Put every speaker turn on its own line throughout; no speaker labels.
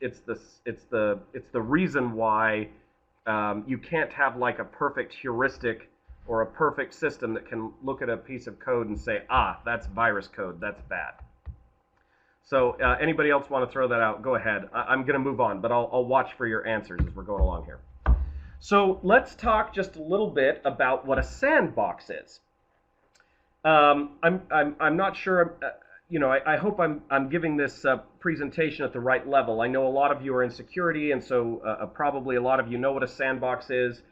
the reason why you can't have like a perfect heuristic or a perfect system that can look at a piece of code and say, ah, that's virus code, that's bad. So anybody else want to throw that out? Go ahead. I'm going to move on, but I'll watch for your answers as we're going along here. So let's talk just a little bit about what a sandbox is. I'm not sure. I hope I'm giving this presentation at the right level. I know a lot of you are in security, and so probably a lot of you know what a sandbox is.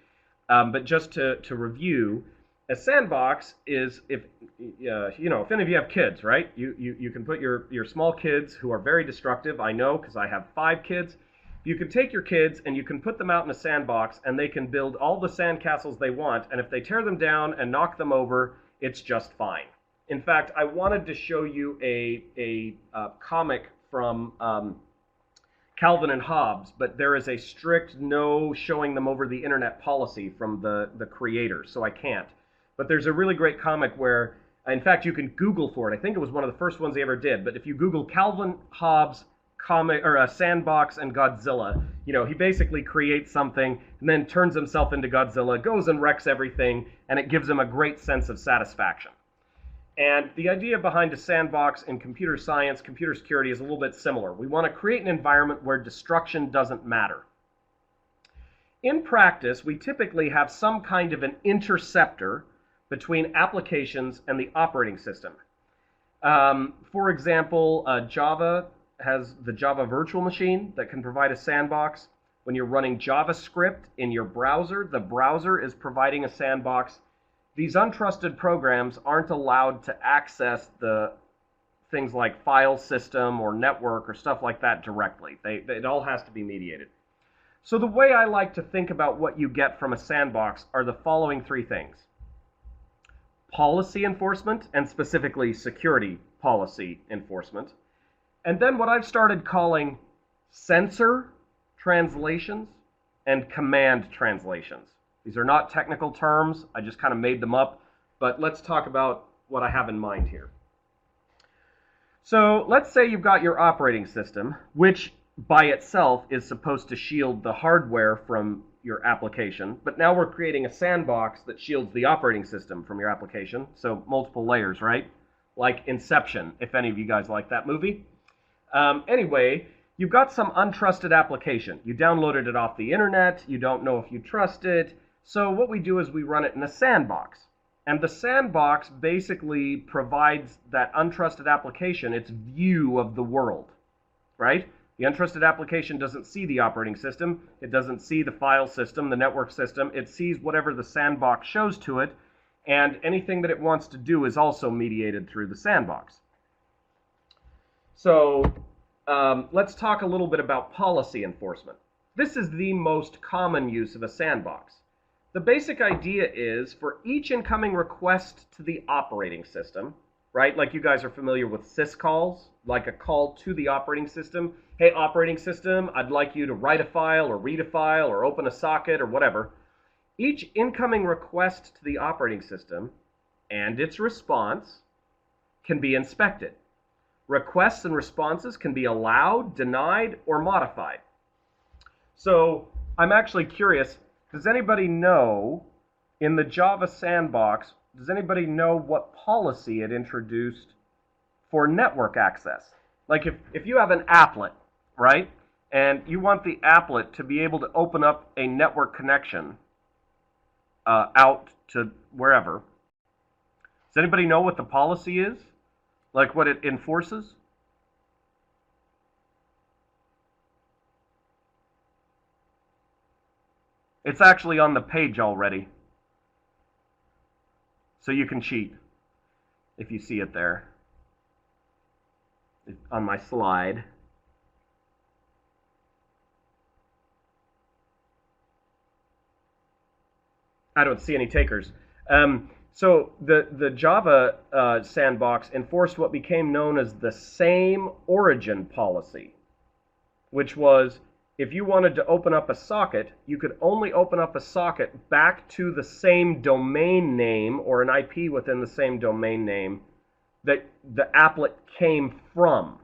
But just to review, a sandbox is if any of you have kids, right? You can put your small kids who are very destructive. I know because I have 5 kids. You can take your kids and you can put them out in a sandbox, and they can build all the sandcastles they want. And if they tear them down and knock them over, it's just fine. In fact, I wanted to show you a comic from Calvin and Hobbes, but there is a strict no showing them over the internet policy from the creator, so I can't. But there's a really great comic where, in fact, you can Google for it. I think it was one of the first ones they ever did. But if you Google Calvin Hobbes comic or a Sandbox and Godzilla, he basically creates something and then turns himself into Godzilla, goes and wrecks everything, and it gives him a great sense of satisfaction. And the idea behind a sandbox in computer science, computer security is a little bit similar. We want to create an environment where destruction doesn't matter. In practice, we typically have some kind of an interceptor between applications and the operating system. For example, Java has the Java virtual machine that can provide a sandbox. When you're running JavaScript in your browser, the browser is providing a sandbox. These untrusted programs aren't allowed to access the things like file system or network or stuff like that directly. It all has to be mediated. So the way I like to think about what you get from a sandbox are the following 3 things. Policy enforcement, and specifically security policy enforcement. And then what I've started calling sensor translations and command translations. These are not technical terms. I just kind of made them up. But let's talk about what I have in mind here. So let's say you've got your operating system, which by itself is supposed to shield the hardware from your application. But now we're creating a sandbox that shields the operating system from your application. So multiple layers, right? Like Inception, if any of you guys like that movie. Anyway, you've got some untrusted application. You downloaded it off the internet. You don't know if you trust it. So what we do is we run it in a sandbox. And the sandbox basically provides that untrusted application its view of the world, right? The untrusted application doesn't see the operating system. It doesn't see the file system, the network system. It sees whatever the sandbox shows to it. And anything that it wants to do is also mediated through the sandbox. So let's talk a little bit about policy enforcement. This is the most common use of a sandbox. The basic idea is for each incoming request to the operating system, right? Like you guys are familiar with syscalls, like a call to the operating system. Hey, operating system, I'd like you to write a file or read a file or open a socket or whatever. Each incoming request to the operating system and its response can be inspected. Requests and responses can be allowed, denied, or modified. So I'm actually curious, does anybody know in the Java sandbox, does anybody know what policy it introduced for network access? Like if you have an applet, right, and you want the applet to be able to open up a network connection out to wherever, does anybody know what the policy is? Like what it enforces? It's actually on the page already. So you can cheat if you see it there. It's on my slide. I don't see any takers. So the Java sandbox enforced what became known as the same origin policy, which was if you wanted to open up a socket, you could only open up a socket back to the same domain name or an IP within the same domain name that the applet came from.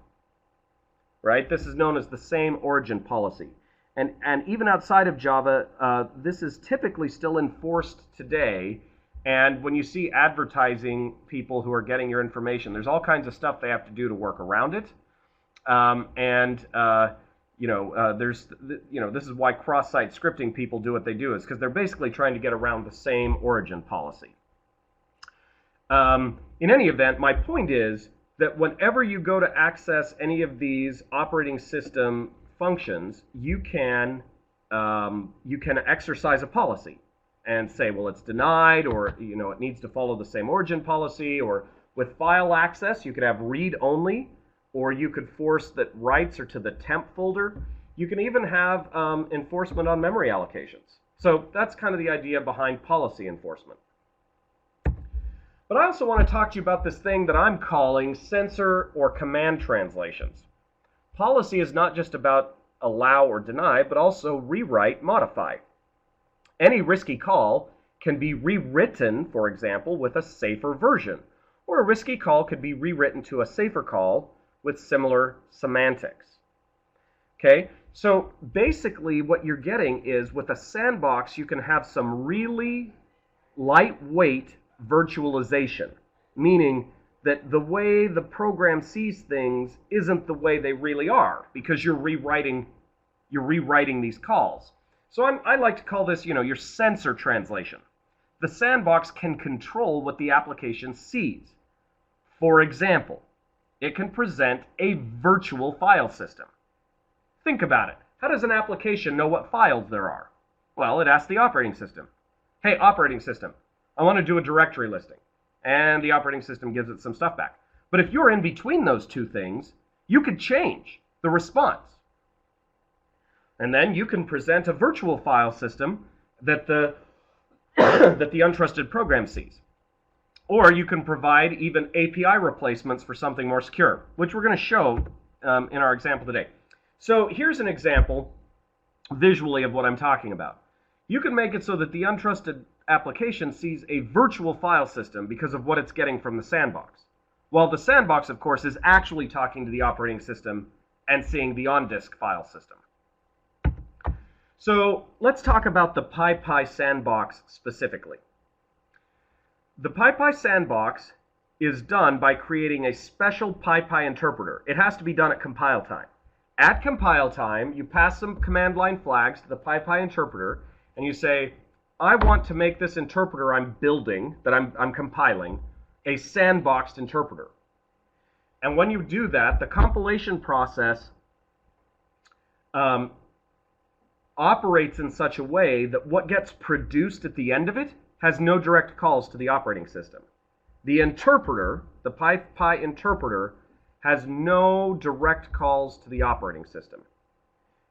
right? This is known as the same origin policy. And even outside of Java, this is typically still enforced today. And when you see advertising people who are getting your information, there's all kinds of stuff they have to do to work around it. This is why cross-site scripting people do what they do, is because they're basically trying to get around the same origin policy. In any event, my point is that whenever you go to access any of these operating system functions, you can exercise a policy and say, well, it's denied, or it needs to follow the same origin policy. Or with file access, you could have read only, or you could force that writes are to the temp folder. You can even have enforcement on memory allocations. So that's kind of the idea behind policy enforcement. But I also want to talk to you about this thing that I'm calling censor or command translations. Policy is not just about allow or deny, but also rewrite, modify. Any risky call can be rewritten, for example, with a safer version, or a risky call could be rewritten to a safer call with similar semantics. Okay, so basically what you're getting is, with a sandbox, you can have some really lightweight virtualization, meaning that the way the program sees things isn't the way they really are, because you're rewriting these calls. So I like to call this, your censor translation. The sandbox can control what the application sees. For example, it can present a virtual file system. Think about it. How does an application know what files there are? Well, it asks the operating system. Hey, operating system, I want to do a directory listing. And the operating system gives it some stuff back. But if you're in between those two things, you could change the response. And then you can present a virtual file system that the untrusted program sees. Or you can provide even API replacements for something more secure, which we're going to show in our example today. So here's an example visually of what I'm talking about. You can make it so that the untrusted application sees a virtual file system because of what it's getting from the sandbox. While the sandbox, of course, is actually talking to the operating system and seeing the on-disk file system. So let's talk about the PyPy Sandbox specifically. The PyPy Sandbox is done by creating a special PyPy interpreter. It has to be done at compile time. At compile time, you pass some command line flags to the PyPy interpreter, and you say, I want to make this interpreter I'm building, that I'm compiling, a sandboxed interpreter. And when you do that, the compilation process operates in such a way that what gets produced at the end of it has no direct calls to the operating system. The interpreter, the PyPy interpreter, has no direct calls to the operating system.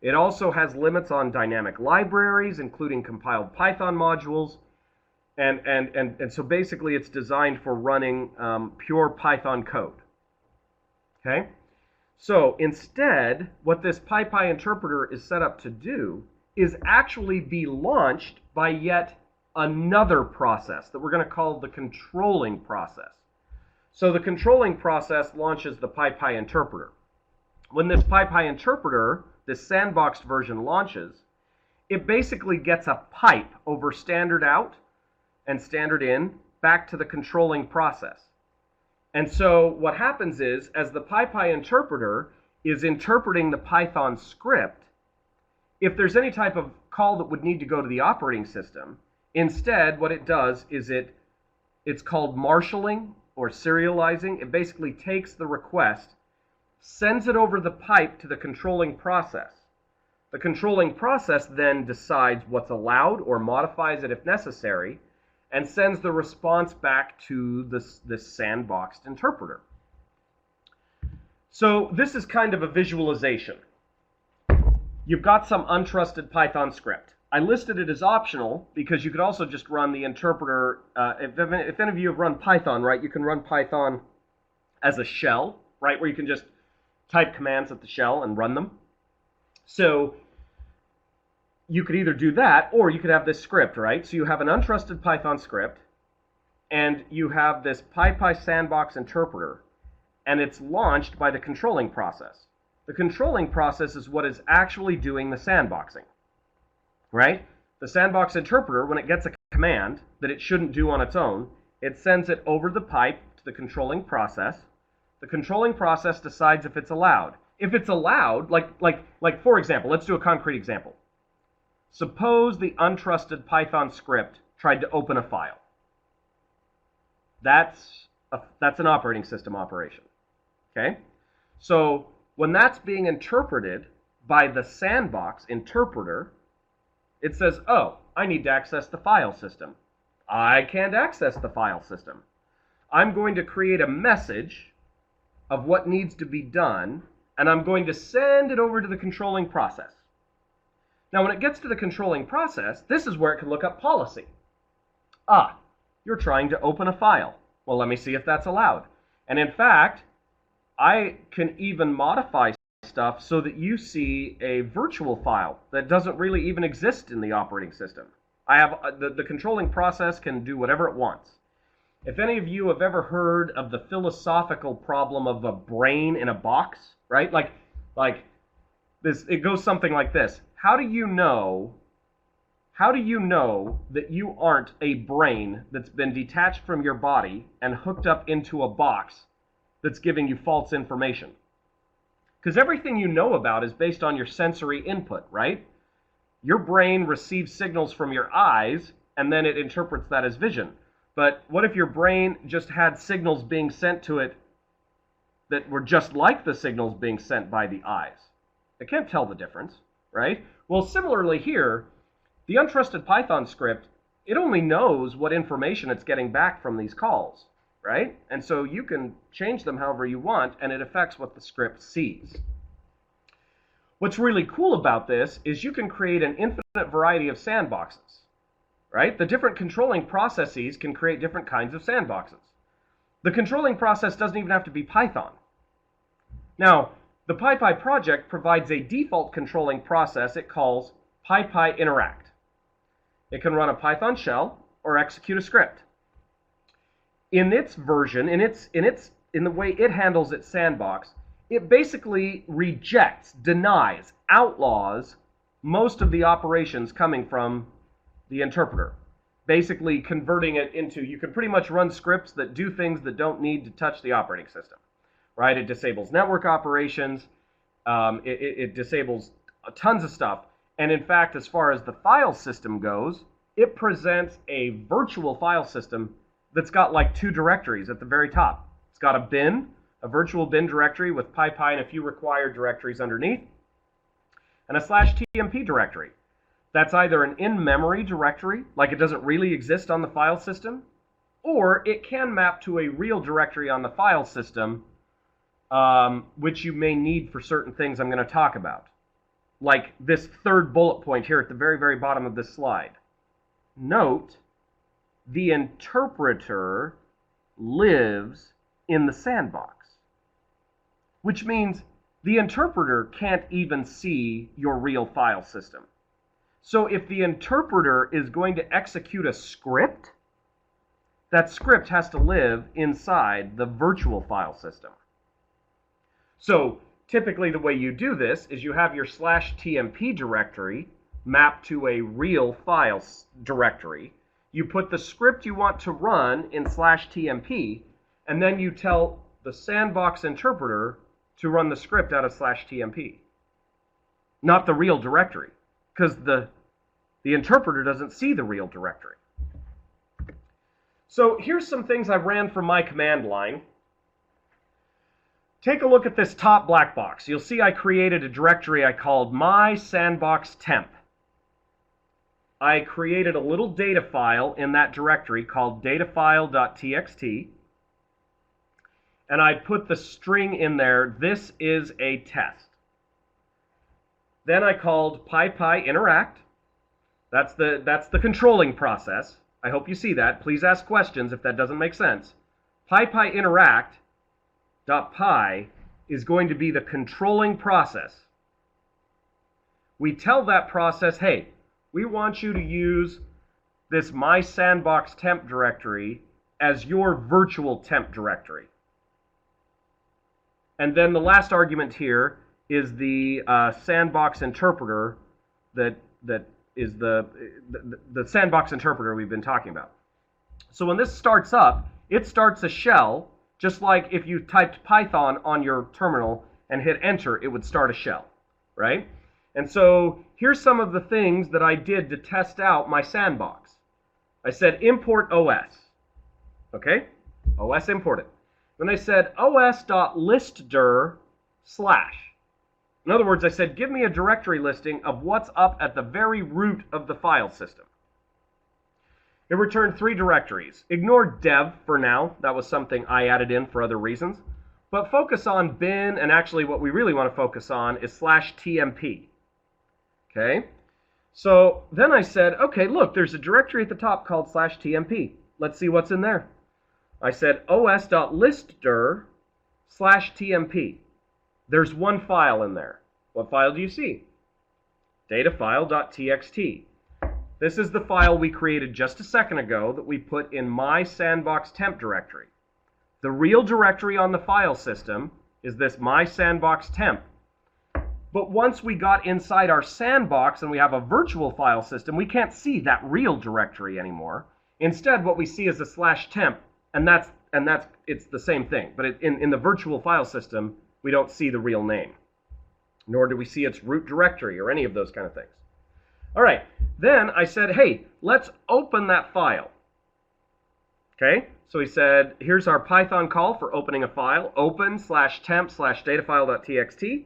It also has limits on dynamic libraries, including compiled Python modules, and so basically it's designed for running pure Python code. Okay? So instead, what this PyPy interpreter is set up to do is actually be launched by yet another process that we're going to call the controlling process. So the controlling process launches the PyPy interpreter. When this PyPy interpreter, this sandboxed version, launches, it basically gets a pipe over standard out and standard in back to the controlling process. And so what happens is, as the PyPy interpreter is interpreting the Python script, if there's any type of call that would need to go to the operating system, instead what it does is it's called marshalling or serializing. It basically takes the request, sends it over the pipe to the controlling process. The controlling process then decides what's allowed or modifies it if necessary, and sends the response back to this sandboxed interpreter. So this is kind of a visualization. You've got some untrusted Python script. I listed it as optional because you could also just run the interpreter. If any of you have run Python, right, you can run Python as a shell, right, where you can just type commands at the shell and run them. So you could either do that, or you could have this script, right? So you have an untrusted Python script, and you have this PyPy Sandbox interpreter, and it's launched by the controlling process. The controlling process is what is actually doing the sandboxing, right? The sandbox interpreter, when it gets a command that it shouldn't do on its own, it sends it over the pipe to the controlling process. The controlling process decides if it's allowed. If it's allowed, like for example, let's do a concrete example. Suppose the untrusted Python script tried to open a file. That's an operating system operation, okay? So when that's being interpreted by the sandbox interpreter, it says, oh, I need to access the file system. I can't access the file system. I'm going to create a message of what needs to be done, and I'm going to send it over to the controlling process. Now, when it gets to the controlling process, this is where it can look up policy. Ah, you're trying to open a file. Well, let me see if that's allowed. And in fact, I can even modify stuff so that you see a virtual file that doesn't really even exist in the operating system. I have the controlling process can do whatever it wants. If any of you have ever heard of the philosophical problem of a brain in a box, right? Like this, it goes something like this. How do you know that you aren't a brain that's been detached from your body and hooked up into a box that's giving you false information? Because everything you know about is based on your sensory input, right? Your brain receives signals from your eyes, and then it interprets that as vision. But what if your brain just had signals being sent to it that were just like the signals being sent by the eyes? It can't tell the difference, right? Well, similarly here, the untrusted Python script, it only knows what information it's getting back from these calls, right? And so you can change them however you want, and it affects what the script sees. What's really cool about this is you can create an infinite variety of sandboxes, right? The different controlling processes can create different kinds of sandboxes. The controlling process doesn't even have to be Python. Now, the PyPy project provides a default controlling process it calls PyPy Interact. It can run a Python shell or execute a script. In its version, in the way it handles its sandbox, it basically rejects, denies, outlaws most of the operations coming from the interpreter. Basically converting it into, you can pretty much run scripts that do things that don't need to touch the operating system, right? It disables network operations, it disables tons of stuff. And in fact, as far as the file system goes, it presents a virtual file system that's got like 2 directories at the very top. It's got a bin, a virtual bin directory with PyPy and a few required directories underneath, and a /tmp directory. That's either an in-memory directory, like it doesn't really exist on the file system, or it can map to a real directory on the file system, which you may need for certain things I'm going to talk about. Like this third bullet point here at the very, very bottom of this slide. Note, the interpreter lives in the sandbox, which means the interpreter can't even see your real file system. So if the interpreter is going to execute a script, that script has to live inside the virtual file system. So typically the way you do this is you have your /tmp directory mapped to a real file directory. You put the script you want to run in /tmp, and then you tell the sandbox interpreter to run the script out of /tmp. Not the real directory, because the interpreter doesn't see the real directory. So here's some things I ran from my command line. Take a look at this top black box. You'll see I created a directory I called my sandbox temp. I created a little data file in that directory called datafile.txt, and I put the string in there, this is a test. Then I called PyPy Interact. That's the controlling process. I hope you see that. Please ask questions if that doesn't make sense. PyPy Interact.py is going to be the controlling process. We tell that process, hey, we want you to use this my sandbox temp directory as your virtual temp directory. And then the last argument here is the sandbox interpreter that is the sandbox interpreter we've been talking about. So when this starts up, it starts a shell, just like if you typed Python on your terminal and hit enter, it would start a shell, right? And so here's some of the things that I did to test out my sandbox. I said import OS, okay? OS imported. Then I said os.listdir/. In other words, I said, give me a directory listing of what's up at the very root of the file system. It returned 3 directories. Ignore dev for now. That was something I added in for other reasons. But focus on bin, and actually what we really want to focus on is /tmp. Okay? So then I said, okay, look, there's a directory at the top called /tmp. Let's see what's in there. I said os.listdir/tmp. There's one file in there. What file do you see? Datafile.txt. This is the file we created just a second ago that we put in my sandbox temp directory. The real directory on the file system is this my sandbox temp. But once we got inside our sandbox and we have a virtual file system, we can't see that real directory anymore. Instead, what we see is a /temp, and it's the same thing. But in the virtual file system, we don't see the real name, nor do we see its root directory or any of those kind of things. All right, then I said, hey, let's open that file. Okay, so he said, here's our Python call for opening a file, open/temp/datafile.txt.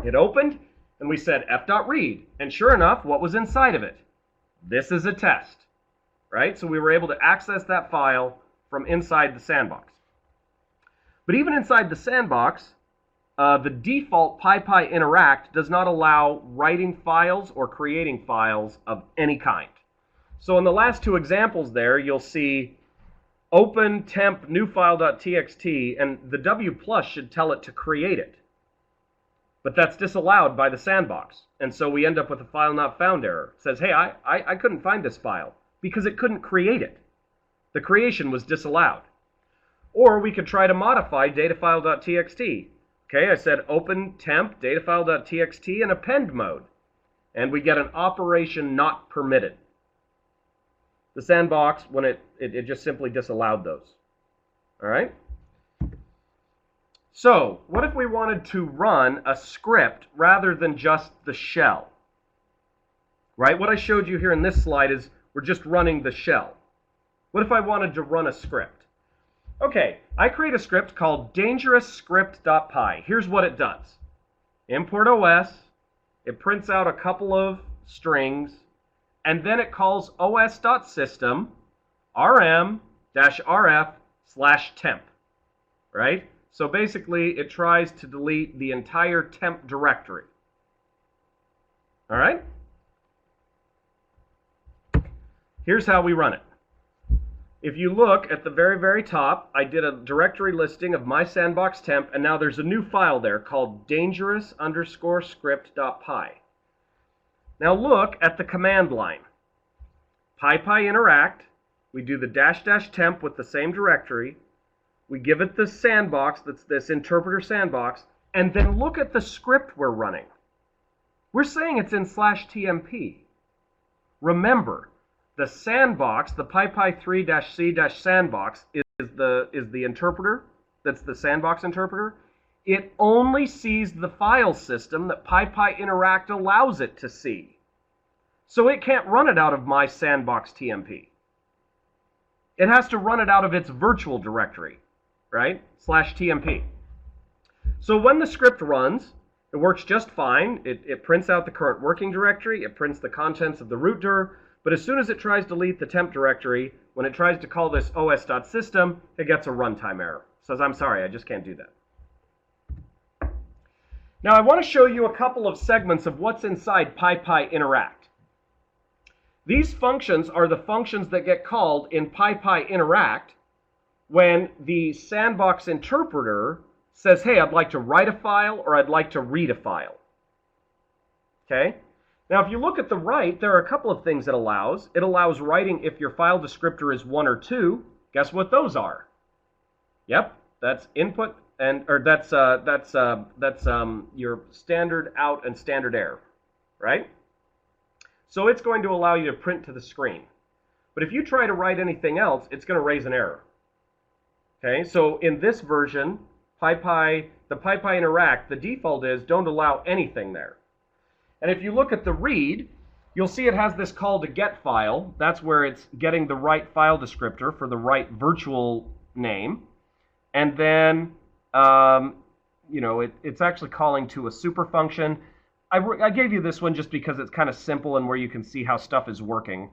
It opened, and we said f.read, and sure enough, what was inside of it? This is a test, right? So we were able to access that file from inside the sandbox. But even inside the sandbox, the default PyPy interact does not allow writing files or creating files of any kind. So in the last 2 examples there, you'll see open temp new file.txt, and the W+ should tell it to create it. But that's disallowed by the sandbox. And so we end up with a file not found error. It says, hey, I couldn't find this file because it couldn't create it. The creation was disallowed. Or we could try to modify datafile.txt. Okay, I said open temp datafile.txt in append mode, and we get an operation not permitted. The sandbox, when it just simply disallowed those. All right? So, what if we wanted to run a script rather than just the shell? Right? What I showed you here in this slide is we're just running the shell. What if I wanted to run a script? Okay, I create a script called dangerousscript.py. Here's what it does. Import OS, it prints out a couple of strings, and then it calls os.system rm-rf/temp, right? So basically, it tries to delete the entire temp directory. All right? Here's how we run it. If you look at the very, very top, I did a directory listing of my sandbox temp, and now there's a new file there called dangerous_script.py. Now look at the command line. PyPy interact, we do the --temp with the same directory, we give it the sandbox, that's this interpreter sandbox, and then look at the script we're running. We're saying it's in /tmp. Remember, the sandbox, the PyPy 3-c-sandbox is the interpreter, that's the sandbox interpreter. It only sees the file system that PyPy interact allows it to see. So it can't run it out of my sandbox TMP. It has to run it out of its virtual directory, right? /tmp. So when the script runs, it works just fine. It prints out the current working directory, it prints the contents of the root dir, but as soon as it tries to delete the temp directory, when it tries to call this os.system, it gets a runtime error. It says, I'm sorry, I just can't do that. Now I want to show you a couple of segments of what's inside PyPy interact. These functions are the functions that get called in PyPy interact when the sandbox interpreter says, hey, I'd like to write a file or I'd like to read a file. Okay? Now, if you look at the right, there are a couple of things it allows. It allows writing if your file descriptor is 1 or 2. Guess what those are? Yep, that's input and or that's your standard out and standard error, right? So it's going to allow you to print to the screen. But if you try to write anything else, it's going to raise an error. Okay, so in this version, the PyPy Interact, the default is don't allow anything there. And if you look at the read, you'll see it has this call to get file. That's where it's getting the right file descriptor for the right virtual name. And then, it's actually calling to a super function. I gave you this one just because it's kind of simple and where you can see how stuff is working.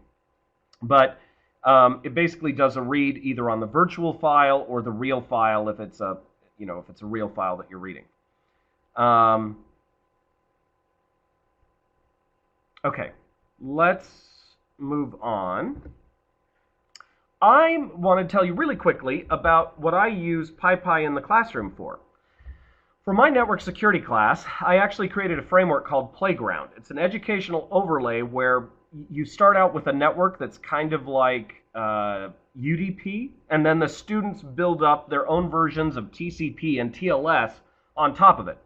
But it basically does a read either on the virtual file or the real file if it's a real file that you're reading. Okay, let's move on. I want to tell you really quickly about what I use PyPy in the classroom for. For my network security class, I actually created a framework called Playground. It's an educational overlay where you start out with a network that's kind of like UDP, and then the students build up their own versions of TCP and TLS on top of it.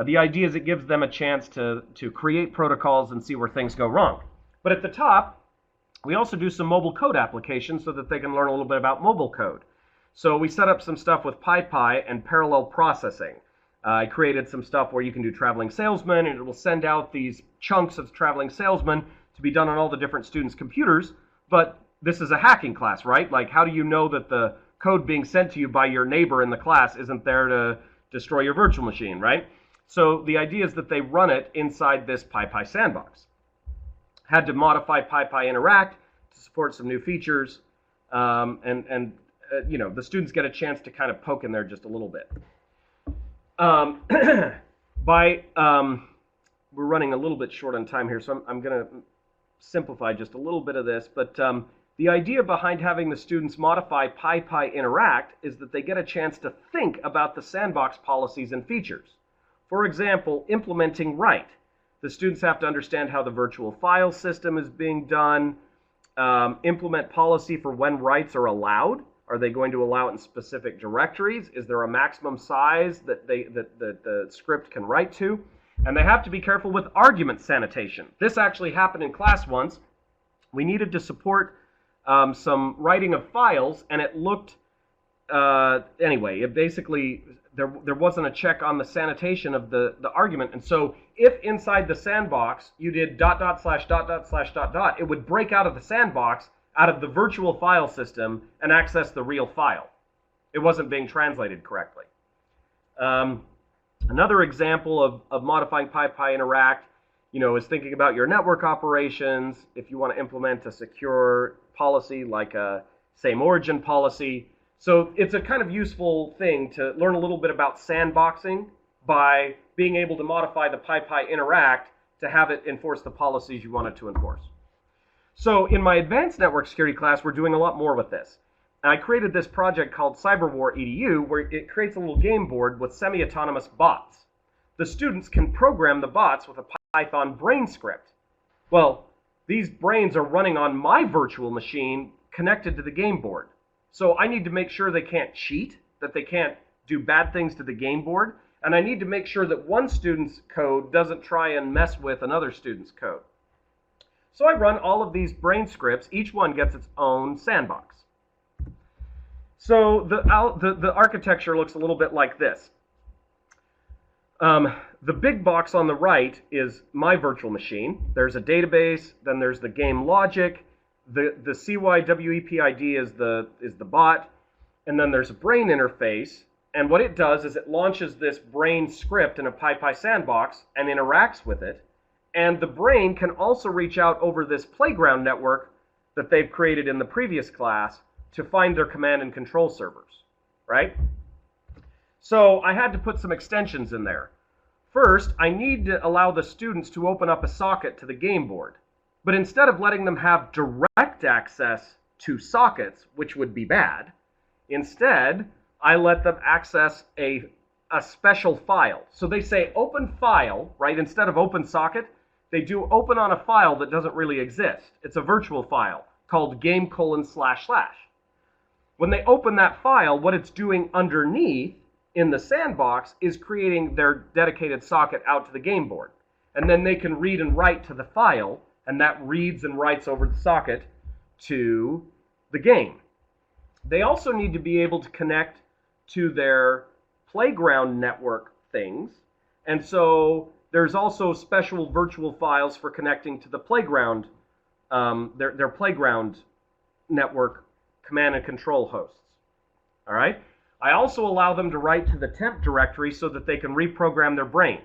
The idea is it gives them a chance to create protocols and see where things go wrong. But at the top, we also do some mobile code applications so that they can learn a little bit about mobile code. So we set up some stuff with PyPy and parallel processing. I created some stuff where you can do traveling salesman, and it will send out these chunks of traveling salesman to be done on all the different students' computers. But this is a hacking class, right? Like, how do you know that the code being sent to you by your neighbor in the class isn't there to destroy your virtual machine, right? So the idea is that they run it inside this PyPy Sandbox. Had to modify PyPy Interact to support some new features, the students get a chance to kind of poke in there just a little bit. We're running a little bit short on time here, so I'm going to simplify just a little bit of this, but the idea behind having the students modify PyPy Interact is that they get a chance to think about the sandbox policies and features. For example, implementing write. The students have to understand how the virtual file system is being done, implement policy for when writes are allowed. Are they going to allow it in specific directories? Is there a maximum size that the script can write to? And they have to be careful with argument sanitation. This actually happened in class once. We needed to support some writing of files, and it looked, it basically, there wasn't a check on the sanitation of the argument. And so if inside the sandbox you did ... it would break out of the sandbox, out of the virtual file system, and access the real file. It wasn't being translated correctly. Another example of modifying PyPy Interact, is thinking about your network operations. If you want to implement a secure policy like a same origin policy. So it's a kind of useful thing to learn a little bit about sandboxing by being able to modify the PyPy Interact to have it enforce the policies you want it to enforce. So in my advanced network security class, we're doing a lot more with this. And I created this project called Cyberwar EDU, where it creates a little game board with semi-autonomous bots. The students can program the bots with a Python brain script. Well, these brains are running on my virtual machine connected to the game board. So I need to make sure they can't cheat, that they can't do bad things to the game board, and I need to make sure that one student's code doesn't try and mess with another student's code. So I run all of these brain scripts. Each one gets its own sandbox. So the architecture looks a little bit like this. The big box on the right is my virtual machine. There's a database, then there's the game logic, the CYWEP ID is the bot, and then there's a brain interface. And what it does is it launches this brain script in a PyPy Sandbox and interacts with it. And the brain can also reach out over this playground network that they've created in the previous class to find their command and control servers, right? So I had to put some extensions in there. First, I need to allow the students to open up a socket to the game board. But instead of letting them have direct access to sockets, which would be bad, instead, I let them access a special file. So they say open file, right? Instead of open socket, they do open on a file that doesn't really exist. It's a virtual file called game://. When they open that file, what it's doing underneath in the sandbox is creating their dedicated socket out to the game board. And then they can read and write to the file, and that reads and writes over the socket to the game. They also need to be able to connect to their playground network things, and so there's also special virtual files for connecting to the playground, their playground network command and control hosts. All right. I also allow them to write to the temp directory so that they can reprogram their brains.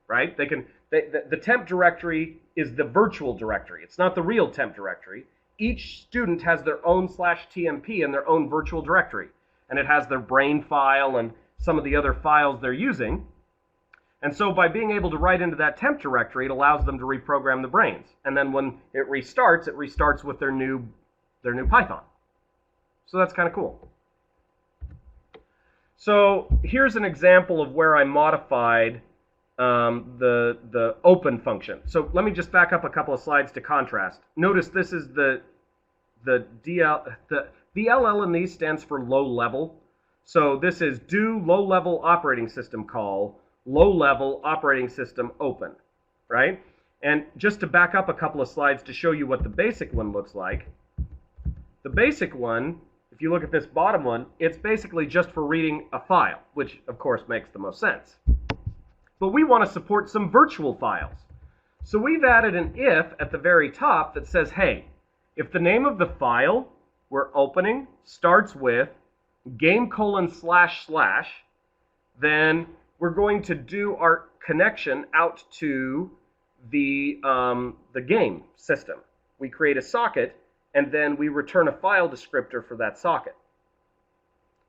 Right? The temp directory is the virtual directory. It's not the real temp directory. Each student has their own /tmp and their own virtual directory, and it has their brain file and some of the other files they're using. And so by being able to write into that temp directory, it allows them to reprogram the brains. And then when it restarts with their new Python. So that's kind of cool. So here's an example of where I modified the open function. So let me just back up a couple of slides to contrast. Notice this is the LL in these stands for low level. So this is do low level operating system call, low level operating system open, right? And just to back up a couple of slides to show you what the basic one looks like. The basic one, if you look at this bottom one, it's basically just for reading a file, which of course makes the most sense. But we want to support some virtual files. So we've added an if at the very top that says, hey, if the name of the file we're opening starts with game : / then we're going to do our connection out to the game system. We create a socket, and then we return a file descriptor for that socket.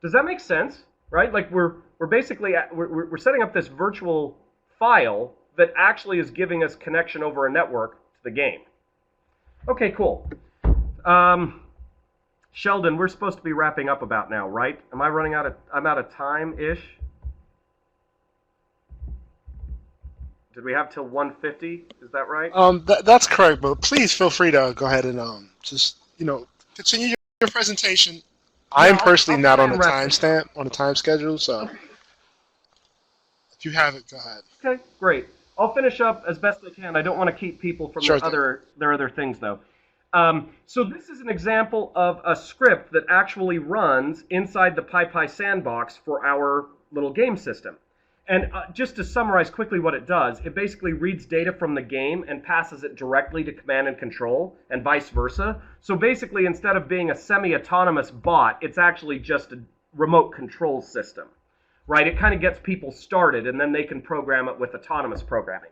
Does that make sense? Right? Like we're basically we're setting up this virtual file that actually is giving us connection over a network to the game. Okay, cool. Sheldon, we're supposed to be wrapping up about now, right? Am I running out of? I'm out of time-ish. Did we have till 1:50? Is that right?
That's correct, but please feel free to go ahead and just continue your presentation. I'm personally not on the timestamp, on the time schedule, so if you have it, go ahead.
Okay, great. I'll finish up as best I can. I don't want to keep people from their other things, though. So this is an example of a script that actually runs inside the PyPy Sandbox for our little game system. And just to summarize quickly what it does, it basically reads data from the game and passes it directly to command and control, and vice versa. So basically, instead of being a semi-autonomous bot, it's actually just a remote control system, right? It kind of gets people started, and then they can program it with autonomous programming.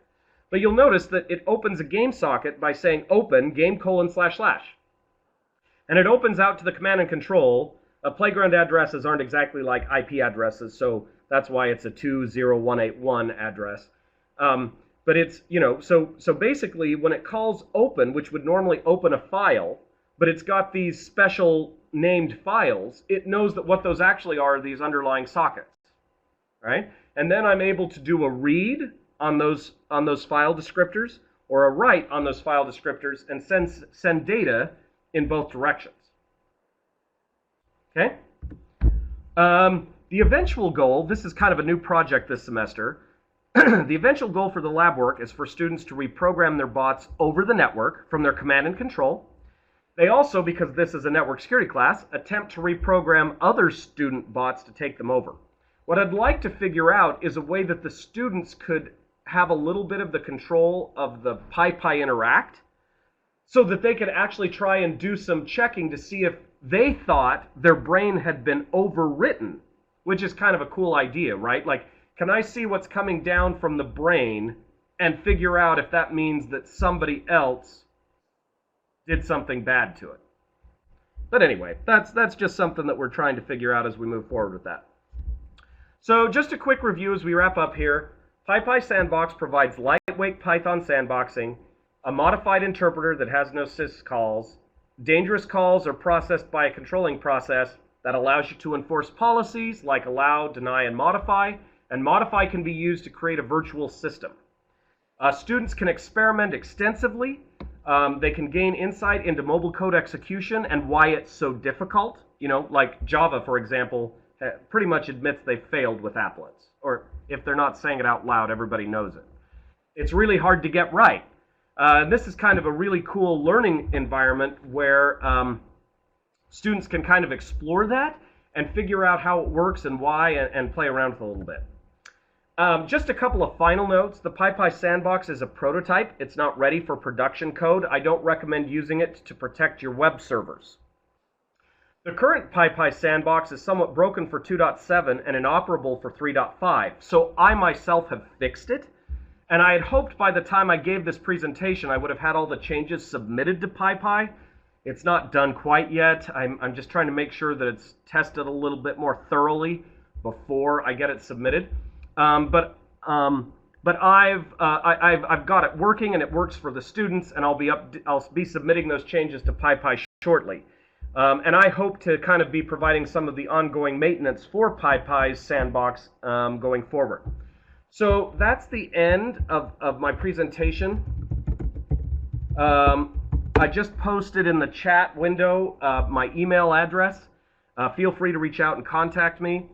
But you'll notice that it opens a game socket by saying open game : / and it opens out to the command and control. Playground addresses aren't exactly like IP addresses, so that's why it's a 20181 address. But it's, so basically when it calls open, which would normally open a file, but it's got these special named files, it knows that what those actually are these underlying sockets, right? And then I'm able to do a read on those file descriptors or a write on those file descriptors and send data in both directions. Okay? The eventual goal, this is kind of a new project this semester. The eventual goal for the lab work is for students to reprogram their bots over the network from their command and control. They also, because this is a network security class, attempt to reprogram other student bots to take them over. What I'd like to figure out is a way that the students could have a little bit of the control of the PyPy interact so that they could actually try and do some checking to see if they thought their brain had been overwritten, which is kind of a cool idea, right? Like, can I see what's coming down from the brain and figure out if that means that somebody else did something bad to it? But anyway, that's just something that we're trying to figure out as we move forward with that. So just a quick review as we wrap up here. PyPy Sandbox provides lightweight Python sandboxing, a modified interpreter that has no syscalls. Dangerous calls are processed by a controlling process that allows you to enforce policies like allow, deny, and modify modify can be used to create a virtual system. Students can experiment extensively. They can gain insight into mobile code execution and why it's so difficult. Like Java, for example, pretty much admits they failed with applets. Or if they're not saying it out loud, everybody knows it. It's really hard to get right. This is kind of a really cool learning environment where students can kind of explore that and figure out how it works and why, and play around with it a little bit. Just a couple of final notes. The PyPy Sandbox is a prototype. It's not ready for production code. I don't recommend using it to protect your web servers. The current PyPy Sandbox is somewhat broken for 2.7 and inoperable for 3.5, so I myself have fixed it, and I had hoped by the time I gave this presentation I would have had all the changes submitted to PyPy. It's not done quite yet. I'm just trying to make sure that it's tested a little bit more thoroughly before I get it submitted. But I've got it working, and it works for the students, and I'll be submitting those changes to PyPy shortly. And I hope to kind of be providing some of the ongoing maintenance for PyPy's Sandbox going forward. So that's the end of my presentation. I just posted in the chat window my email address. Feel free to reach out and contact me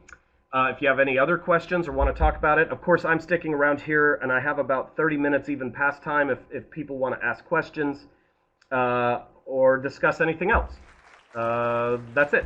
if you have any other questions or want to talk about it. Of course, I'm sticking around here, and I have about 30 minutes even past time if people want to ask questions or discuss anything else. That's it.